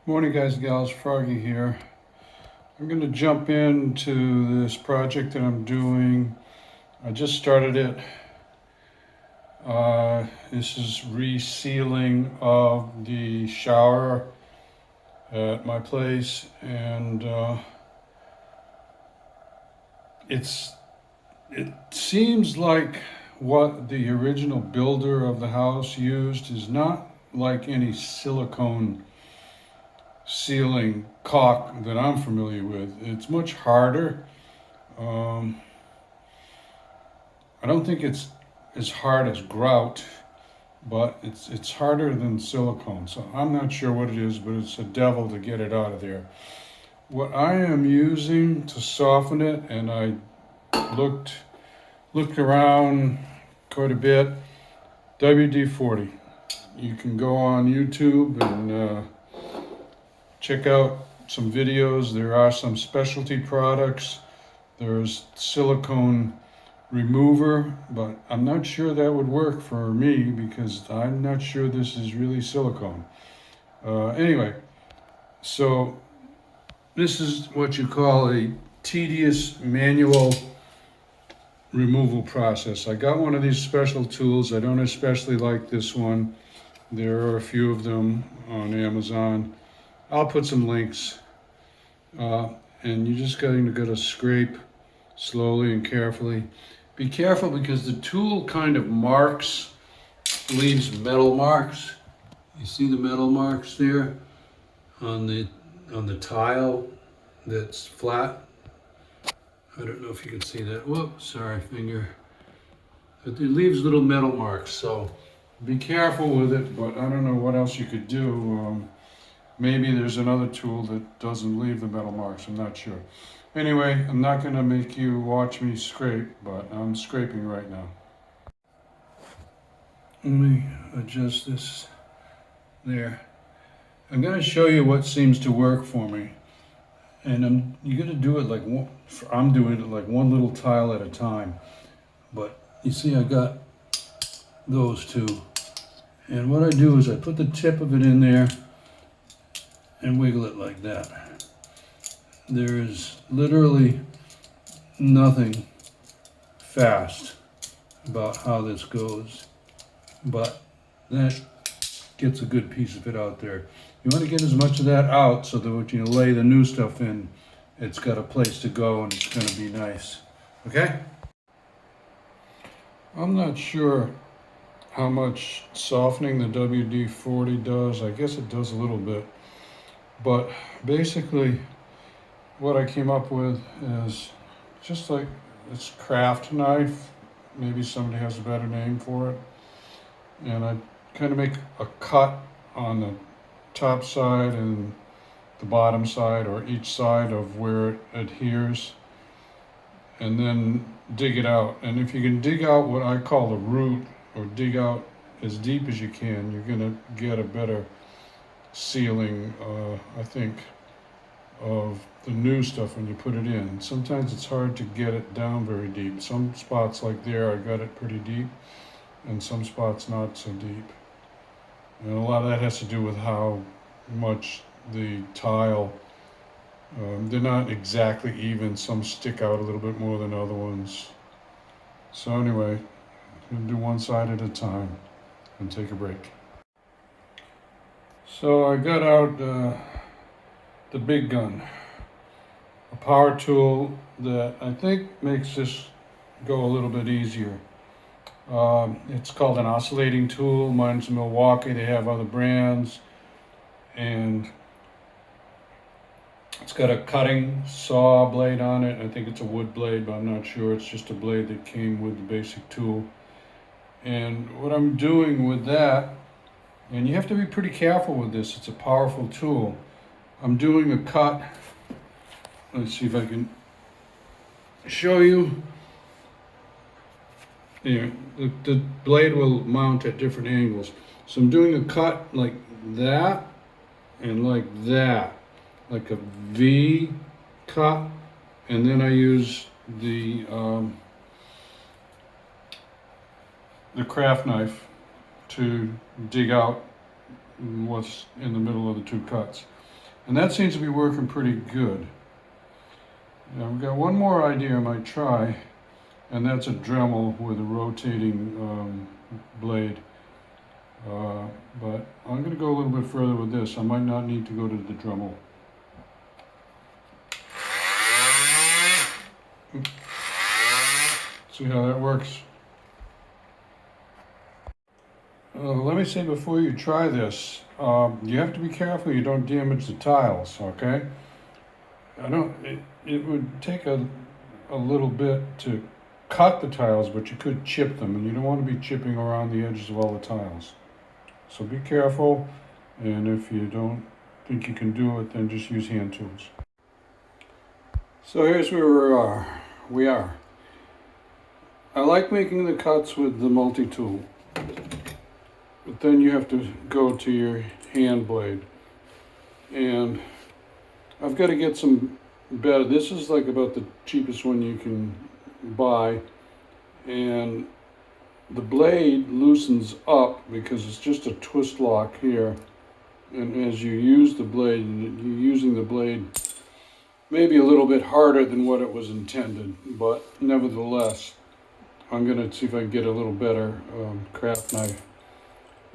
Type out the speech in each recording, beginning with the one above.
Morning guys and gals, Froggy here. I'm going to jump into this project that I'm doing. I just started it. This is resealing of the shower at my place, and it seems like what the original builder of the house used is not like any silicone sealing caulk that I'm familiar with. It's much harder. Um, I don't think it's as hard as grout, but it's harder than silicone. So I'm not sure what it is, but it's a devil to get it out of there. What I am using to soften it, and I looked around quite a bit, WD-40. You can go on YouTube and check out some videos. There are some specialty products. There's silicone remover, but I'm not sure that would work for me because I'm not sure this is really silicone. Anyway, so this is what you call a tedious manual removal process. I got one of these special tools. I don't especially like this one. There are a few of them on Amazon. I'll put some links. And you're just going to go to scrape slowly and carefully. Be careful because the tool kind of leaves metal marks. You see the metal marks there on the tile that's flat? I don't know if you can see that. Whoops, sorry, finger. But it leaves little metal marks, so be careful with it, but I don't know what else you could do. Maybe there's another tool that doesn't leave the metal marks, I'm not sure. Anyway, I'm not going to make you watch me scrape, but I'm scraping right now. Let me adjust this there. I'm going to show you what seems to work for me. And you're going to do it like I'm doing it like one little tile at a time. But you see I got those two. And what I do is I put the tip of it in there and wiggle it like that. There is literally nothing fast about how this goes, but that gets a good piece of it out there. You want to get as much of that out so that when you lay the new stuff in, it's got a place to go and it's going to be nice. Okay? I'm not sure how much softening the WD-40 does. I guess it does a little bit. But basically, what I came up with is just like this craft knife. Maybe somebody has a better name for it. And I kind of make a cut on the top side and the bottom side, or each side of where it adheres, and then dig it out. And if you can dig out what I call the root, or dig out as deep as you can, you're going to get a better sealing, I think, of the new stuff when you put it in. Sometimes it's hard to get it down very deep. Some spots like there I got it pretty deep, and some spots not so deep. And a lot of that has to do with how much the tile, they're not exactly even. Some stick out a little bit more than other ones. So anyway, I'm going to do one side at a time and take a break. So I got out the big gun, a power tool that I think makes this go a little bit easier. It's called an oscillating tool. Mine's Milwaukee. They have other brands, and it's got a cutting saw blade on it. I think it's a wood blade, but I'm not sure. It's just a blade that came with the basic tool. And what I'm doing with that, and you have to be pretty careful with this, it's a powerful tool. I'm doing a cut. Let's see if I can show you. Yeah, the blade will mount at different angles. So I'm doing a cut like that and like that, like a V cut, and then I use the craft knife to dig out what's in the middle of the two cuts. And that seems to be working pretty good. Now we've got one more idea I might try, and that's a Dremel with a rotating blade. But I'm going to go a little bit further with this. I might not need to go to the Dremel. See how that works? Let me say before you try this, you have to be careful you don't damage the tiles, okay? It would take a little bit to cut the tiles, but you could chip them, and you don't want to be chipping around the edges of all the tiles. So be careful, and if you don't think you can do it, then just use hand tools. So here's where we are. I like making the cuts with the multi-tool, but then you have to go to your hand blade. And I've got to get some better. This is like about the cheapest one you can buy. And the blade loosens up because it's just a twist lock here. And as you use the blade, you're using the blade maybe a little bit harder than what it was intended. But nevertheless, I'm going to see if I can get a little better craft knife.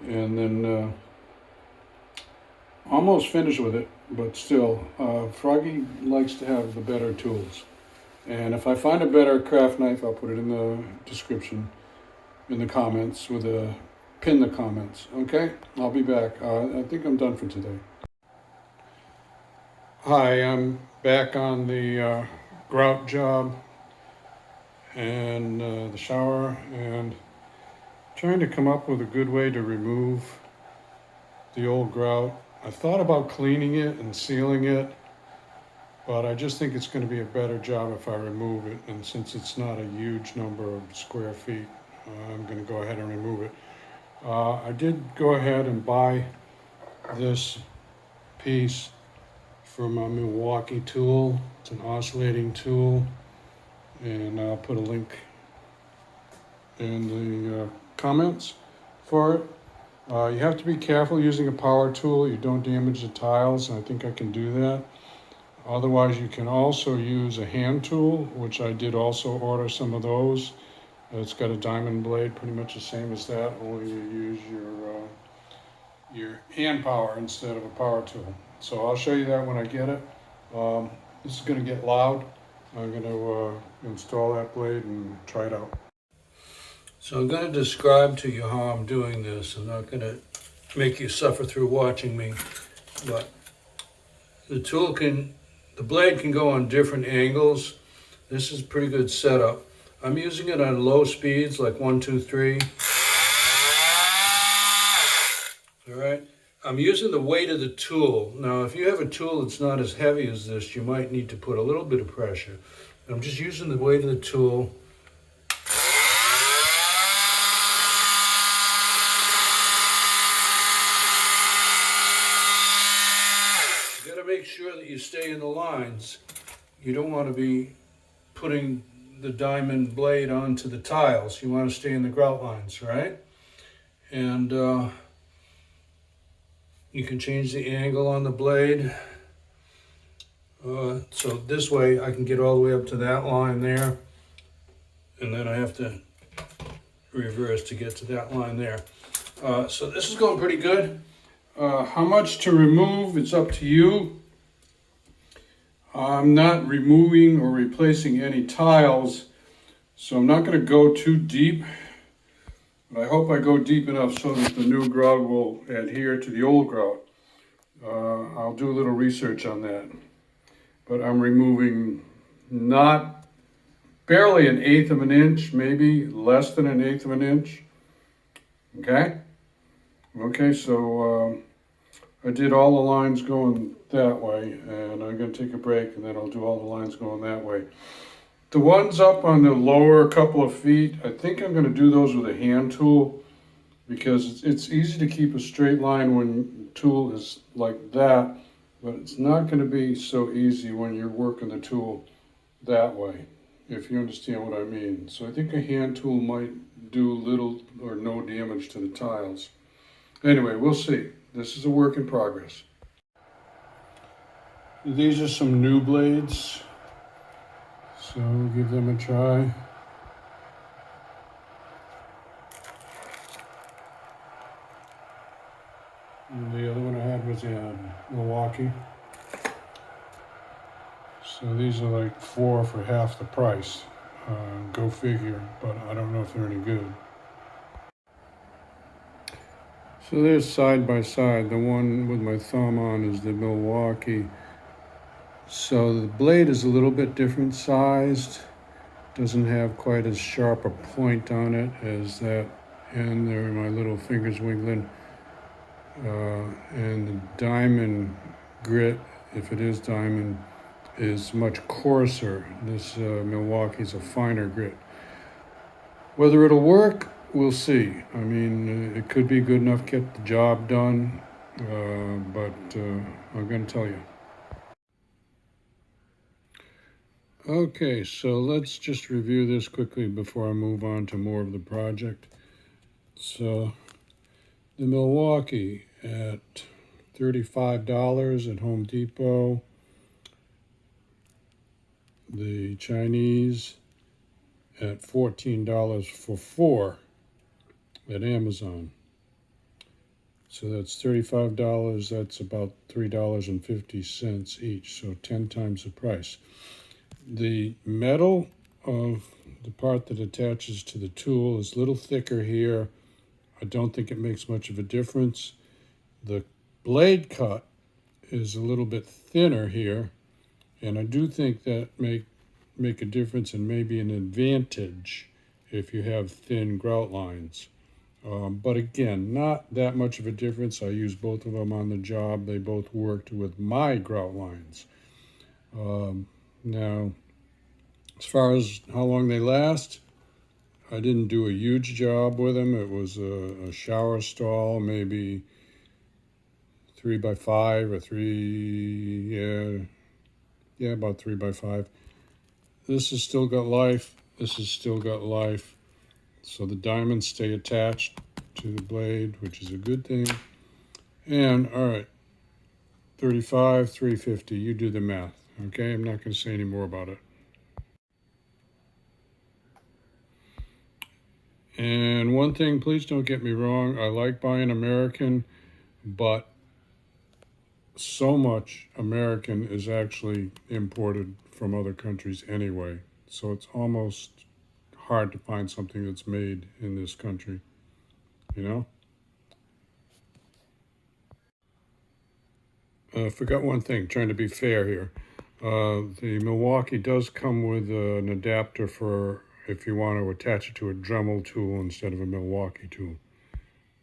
And then almost finished with it, but still, Froggy likes to have the better tools. And if I find a better craft knife, I'll put it in the description, in the comments, pin the comments, okay? I'll be back. I think I'm done for today. Hi, I'm back on the grout job and the shower, and trying to come up with a good way to remove the old grout. I thought about cleaning it and sealing it, but I just think it's going to be a better job if I remove it. And since it's not a huge number of square feet, I'm going to go ahead and remove it. I did go ahead and buy this piece from a Milwaukee tool. It's an oscillating tool, and I'll put a link in the comments for it. You have to be careful using a power tool. You don't damage the tiles, and I think I can do that. Otherwise, you can also use a hand tool, which I did also order some of those. It's got a diamond blade, pretty much the same as that, only you use your hand power instead of a power tool. So I'll show you that when I get it. This is going to get loud. I'm going to install that blade and try it out. So I'm going to describe to you how I'm doing this. I'm not going to make you suffer through watching me, but the blade can go on different angles. This is a pretty good setup. I'm using it on low speeds, like 1, 2, 3. All right. I'm using the weight of the tool. Now, if you have a tool that's not as heavy as this, you might need to put a little bit of pressure. I'm just using the weight of the tool. You got to make sure that you stay in the lines. You don't want to be putting the diamond blade onto the tiles. You want to stay in the grout lines, right? And you can change the angle on the blade. So this way I can get all the way up to that line there. And then I have to reverse to get to that line there. So this is going pretty good. How much to remove, it's up to you. I'm not removing or replacing any tiles, so I'm not going to go too deep. But I hope I go deep enough so that the new grout will adhere to the old grout. I'll do a little research on that. But I'm removing barely 1/8 of an inch, maybe less than 1/8 of an inch. Okay? Okay, so I did all the lines going that way, and I'm going to take a break, and then I'll do all the lines going that way. The ones up on the lower couple of feet, I think I'm going to do those with a hand tool, because it's easy to keep a straight line when the tool is like that, but it's not going to be so easy when you're working the tool that way, if you understand what I mean. So I think a hand tool might do little or no damage to the tiles. Anyway, we'll see. This is a work in progress. These are some new blades, so we'll give them a try. And the other one I had was Milwaukee. So these are like 4 for half the price. Go figure, but I don't know if they're any good. So there's side by side. The one with my thumb on is the Milwaukee. So the blade is a little bit different sized. Doesn't have quite as sharp a point on it as that. And there are my little fingers wiggling. And the diamond grit, if it is diamond, is much coarser. This Milwaukee's a finer grit. Whether it'll work, we'll see. I mean, it could be good enough to get the job done, but I'm going to tell you. Okay, so let's just review this quickly before I move on to more of the project. So the Milwaukee at $35 at Home Depot. The Chinese at $14 for 4 at Amazon. So that's $35. That's about $3.50 each, so 10 times the price. The metal of the part that attaches to the tool is a little thicker here. I don't think it makes much of a difference. The blade cut is a little bit thinner here, and I do think that make a difference and maybe an advantage if you have thin grout lines. But again, not that much of a difference. I used both of them on the job. They both worked with my grout lines. Now, as far as how long they last, I didn't do a huge job with them. It was a shower stall, maybe 3x5 or 3, yeah, about 3x5. This has still got life. This has still got life. So the diamonds stay attached to the blade, which is a good thing. And all right, 35, 350. You do the math. Okay, I'm not going to say any more about it. And one thing, please don't get me wrong. I like buying American, but so much American is actually imported from other countries anyway. So it's almost hard to find something that's made in this country, you know? Forgot one thing, trying to be fair here. The Milwaukee does come with an adapter for if you want to attach it to a Dremel tool instead of a Milwaukee tool.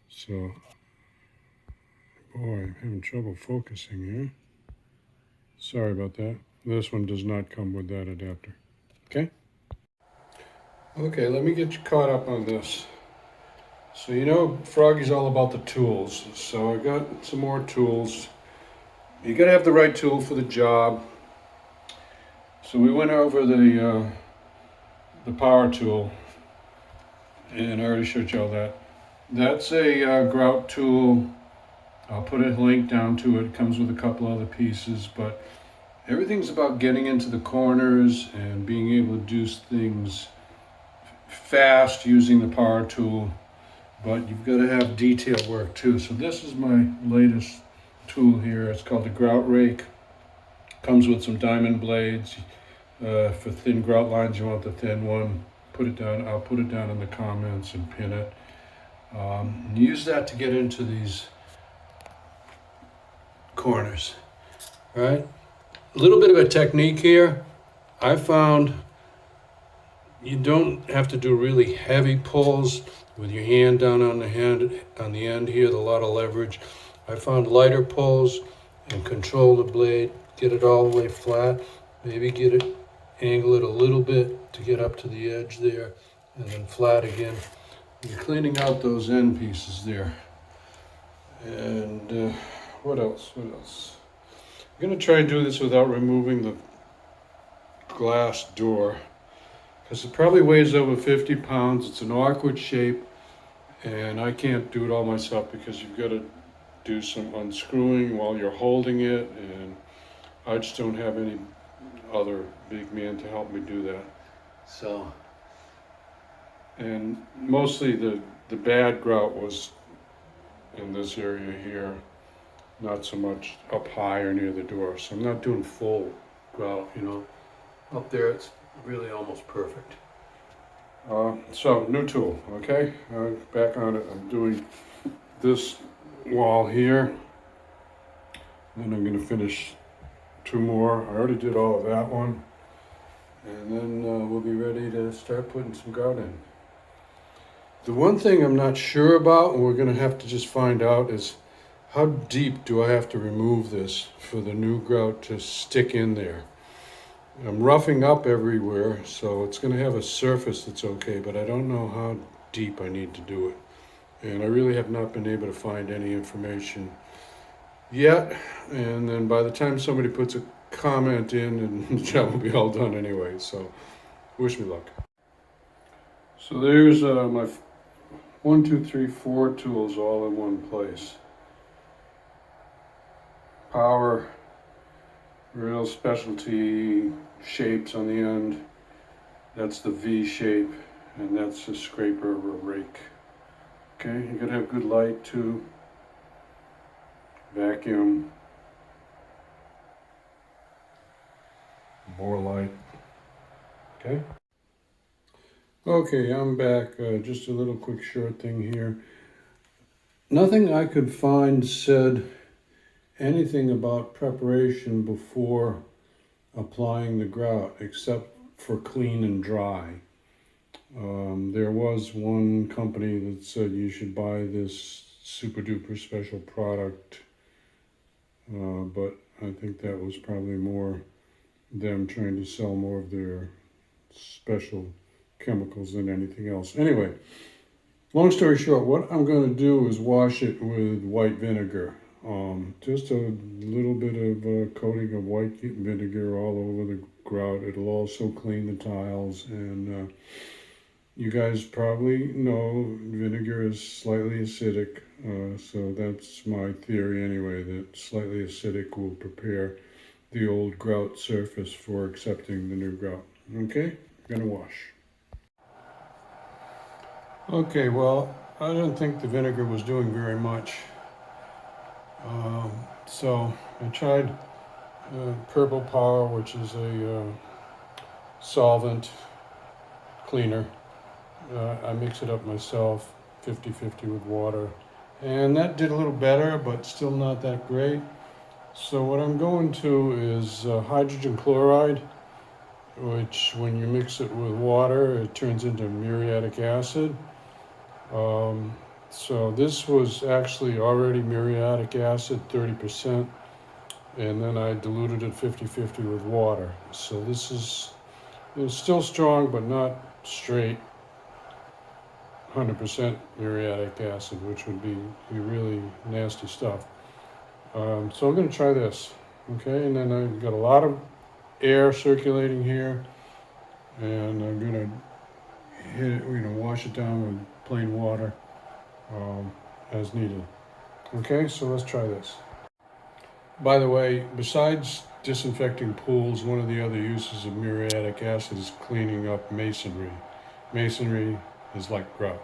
So, boy, I'm having trouble focusing here. Sorry about that. This one does not come with that adapter. Okay? Okay, let me get you caught up on this. So you know Froggy's all about the tools. So I got some more tools. You gotta have the right tool for the job. So we went over the power tool, and I already showed you all that. That's a Grout Tool. I'll put a link down to it. It comes with a couple other pieces, but everything's about getting into the corners and being able to do things fast using the power tool, but you've got to have detail work too. So this is my latest tool here. It's called the Grout Rake. Comes with some diamond blades. For thin grout lines, you want the thin one. Put it down. I'll put it down in the comments and pin it. Use that to get into these corners. All right. A little bit of a technique here. I found you don't have to do really heavy pulls with your hand down on the end here. A lot of leverage. I found lighter pulls and control the blade. Get it all the way flat. Maybe angle it a little bit to get up to the edge there, and then flat again. You're cleaning out those end pieces there. And what else? I'm going to try and do this without removing the glass door, because it probably weighs over 50 pounds. It's an awkward shape, and I can't do it all myself because you've got to do some unscrewing while you're holding it, and I just don't have any other big man to help me do that. So, and mostly the bad grout was in this area here, not so much up high or near the door. So I'm not doing full grout, you know. Up there it's really almost perfect. So new tool, okay? Back on it, I'm doing this wall here. Then I'm gonna finish 2 more. I already did all of that one. And then we'll be ready to start putting some grout in. The one thing I'm not sure about, and we're gonna have to just find out, is how deep do I have to remove this for the new grout to stick in there? I'm roughing up everywhere, so it's gonna have a surface that's okay, but I don't know how deep I need to do it. And I really have not been able to find any information yet. And then by the time somebody puts a comment in, and the job will be all done anyway, so wish me luck. So there's my 1, 2, 3, 4 tools all in one place. Power, real specialty shapes on the end. That's the V shape, and that's a scraper or a rake. Okay, you gotta have good light too. Vacuum. More light. Okay. Okay, I'm back. Just a little quick short thing here. Nothing I could find said anything about preparation before applying the grout, except for clean and dry. There was one company that said you should buy this super duper special product, but I think that was probably more them trying to sell more of their special chemicals than anything else. Anyway, long story short, what I'm going to do is wash it with white vinegar. Just a little bit of a coating of white vinegar all over the grout. It'll also clean the tiles, and you guys probably know vinegar is slightly acidic, so that's my theory anyway, that slightly acidic will prepare the old grout surface for accepting the new grout. Okay, I'm gonna wash. Okay, well, I don't think the vinegar was doing very much. So I tried Purple Power, which is a solvent cleaner. I mix it up myself, 50-50 with water. And that did a little better, but still not that great. So what I'm going to is hydrogen chloride, which when you mix it with water, it turns into muriatic acid. So this was actually already muriatic acid, 30%, and then I diluted it 50-50 with water. So this is, it's still strong, but not straight 100% muriatic acid, which would be really nasty stuff. So I'm going to try this, okay? And then I've got a lot of air circulating here, and I'm going to hit it, wash it down with plain water as needed. Okay, so let's try this. By the way, besides disinfecting pools, one of the other uses of muriatic acid is cleaning up masonry. Masonry is like grout.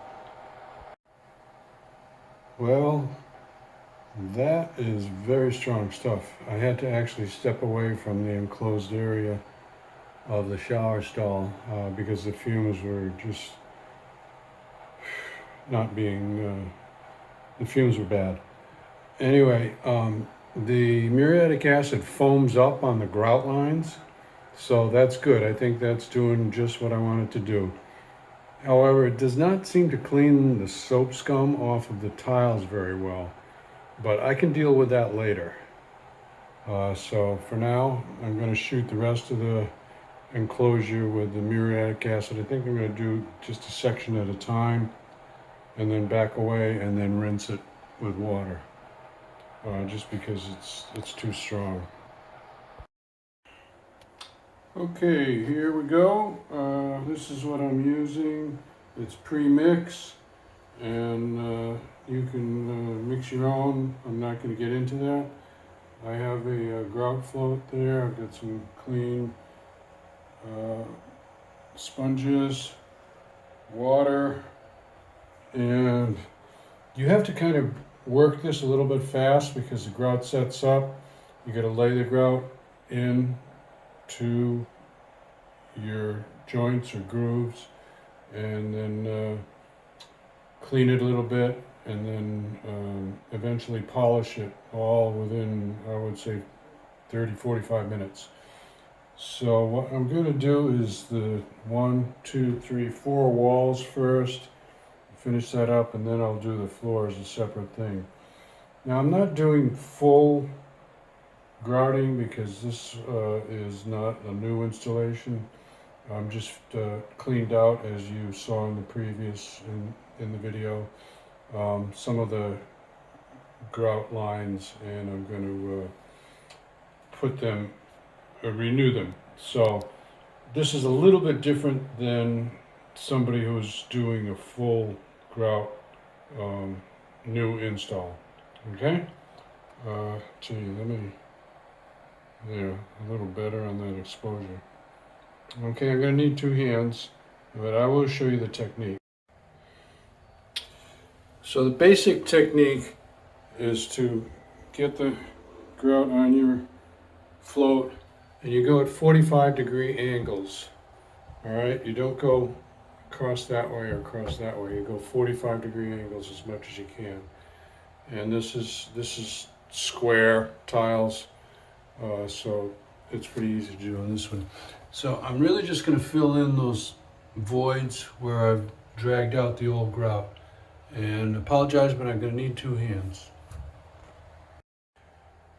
Well, that is very strong stuff. I had to actually step away from the enclosed area of the shower stall because the fumes were just not being, the fumes were bad. Anyway, the muriatic acid foams up on the grout lines, so that's good. I think that's doing just what I wanted to do. However, it does not seem to clean the soap scum off of the tiles very well, but I can deal with that later. So for now, I'm going to shoot the rest of the enclosure with the muriatic acid. I think I'm going to do just a section at a time, and then back away, and then rinse it with water, just because it's too strong. Okay, here we go. This is what I'm using. It's pre-mix, and you can mix your own. I'm not going to get into that. I have a grout float there. I've got some clean sponges, water, and you have to kind of work this a little bit fast because the grout sets up. You got to lay the grout in to your joints or grooves, and then clean it a little bit, and then eventually polish it all within, I would say, 30-45 minutes. So what I'm going to do is the 1, 2, 3, 4 walls first, finish that up, and then I'll do the floor as a separate thing. Now I'm not doing full grouting because this is not a new installation. I'm just cleaned out, as you saw in the previous, in the video, some of the grout lines, and I'm going to put them, renew them. So this is a little bit different than somebody who's doing a full grout new install. Okay? Gee, let me, there, a little better on that exposure. Okay, I'm going to need 2 hands, but I will show you the technique. So the basic technique is to get the grout on your float, and you go at 45-degree angles. All right, you don't go across that way or across that way. You go 45-degree angles as much as you can. And this is square tiles, so it's pretty easy to do on this one. So I'm really just going to fill in those voids where I've dragged out the old grout. And apologize, but I'm going to need 2 hands.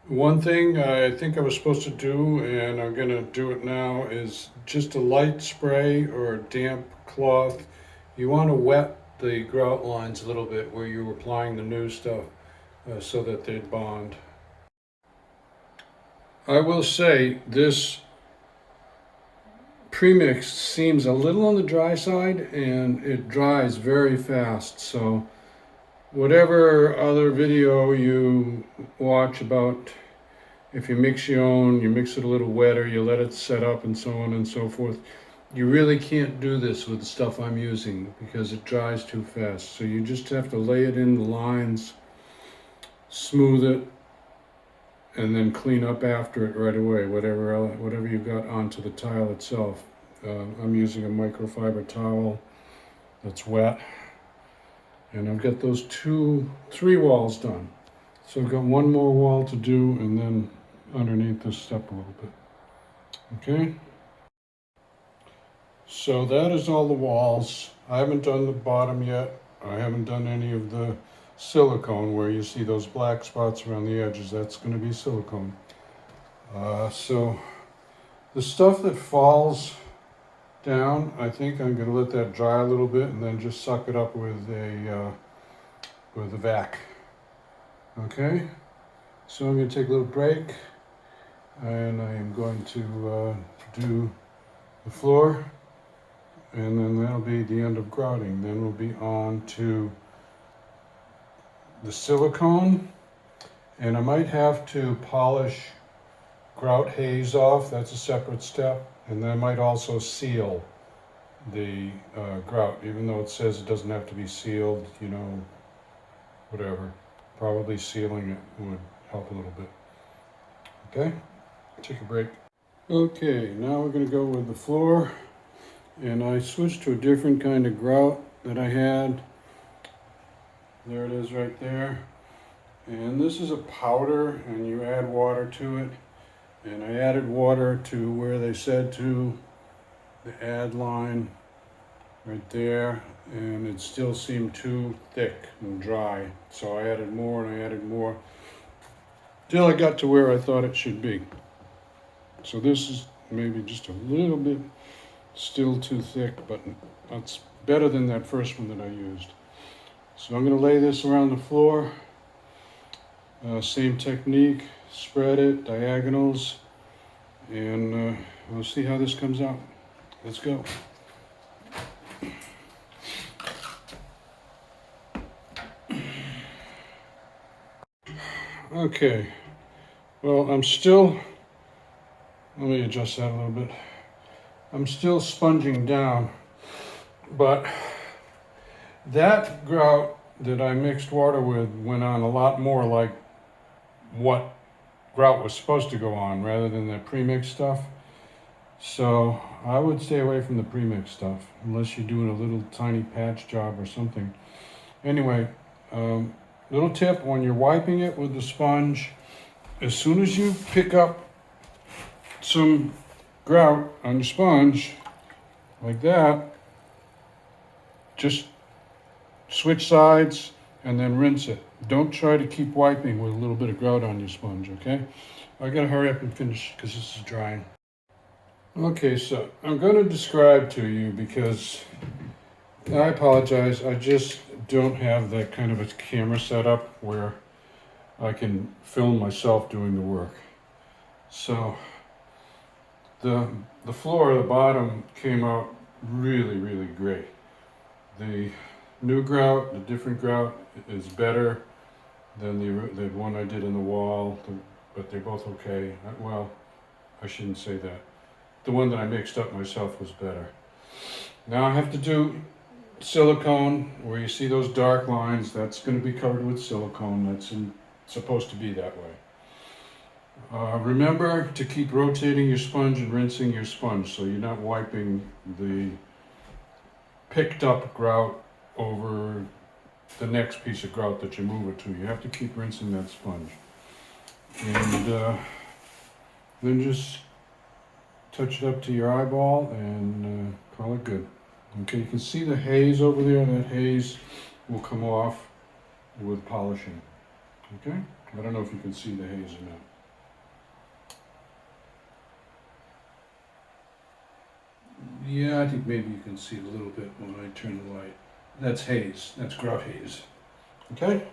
One thing I think I was supposed to do, and I'm going to do it now, is just a light spray or a damp cloth. You want to wet the grout lines a little bit where you're applying the new stuff so that they'd bond. I will say this premix seems a little on the dry side, and it dries very fast. So whatever other video you watch about, if you mix your own, you mix it a little wetter, you let it set up and so on and so forth, you really can't do this with the stuff I'm using because it dries too fast. So you just have to lay it in the lines, smooth it, and then clean up after it right away, whatever you got onto the tile itself. I'm using a microfiber towel that's wet, and I've got those 3 walls done. So I've got 1 more wall to do, and then underneath this step a little bit. Okay? So that is all the walls. I haven't done the bottom yet. I haven't done any of the silicone where you see those black spots around the edges. That's going to be silicone. So the stuff that falls down, I think I'm going to let that dry a little bit and then just suck it up with a vac. Okay, so I'm going to take a little break, and I am going to do the floor, and then that'll be the end of grouting. Then we'll be on to the silicone, and I might have to polish grout haze off. That's a separate step, and then I might also seal the grout, even though it says it doesn't have to be sealed, you know, whatever. Probably sealing it would help a little bit. Okay, take a break. Okay, now we're going to go with the floor, and I switched to a different kind of grout that I had. There it is right there. And this is a powder, and you add water to it. And I added water to where they said to, the add line right there, and it still seemed too thick and dry. So I added more and I added more till I got to where I thought it should be. So this is maybe just a little bit still too thick, but that's better than that first one that I used. So I'm going to lay this around the floor. Same technique, spread it, diagonals, and we'll see how this comes out. Let's go. Okay, Well, let me adjust that a little bit. I'm still sponging down, but that grout that I mixed water with went on a lot more like what grout was supposed to go on rather than that premix stuff. So I would stay away from the premix stuff unless you're doing a little tiny patch job or something. Anyway, little tip, when you're wiping it with the sponge, as soon as you pick up some grout on your sponge, like that, just switch sides and then rinse it. Don't try to keep wiping with a little bit of grout on your sponge, okay? I gotta hurry up and finish because this is drying. Okay, so I'm going to describe to you because I apologize. I just don't have that kind of a camera setup where I can film myself doing the work. So the floor, the bottom came out really, really great. The new grout, the different grout is better than the one I did in the wall, but they're both okay. Well, I shouldn't say that. The one that I mixed up myself was better. Now I have to do silicone, where you see those dark lines, that's going to be covered with silicone. That's supposed to be that way. Remember to keep rotating your sponge and rinsing your sponge so you're not wiping the picked up grout over the next piece of grout that you move it to. You have to keep rinsing that sponge. And then just touch it up to your eyeball and call it good. Okay, you can see the haze over there, and that haze will come off with polishing. Okay? I don't know if you can see the haze or not. Yeah, I think maybe you can see it a little bit when I turn the light. That's haze. That's grout haze. Okay?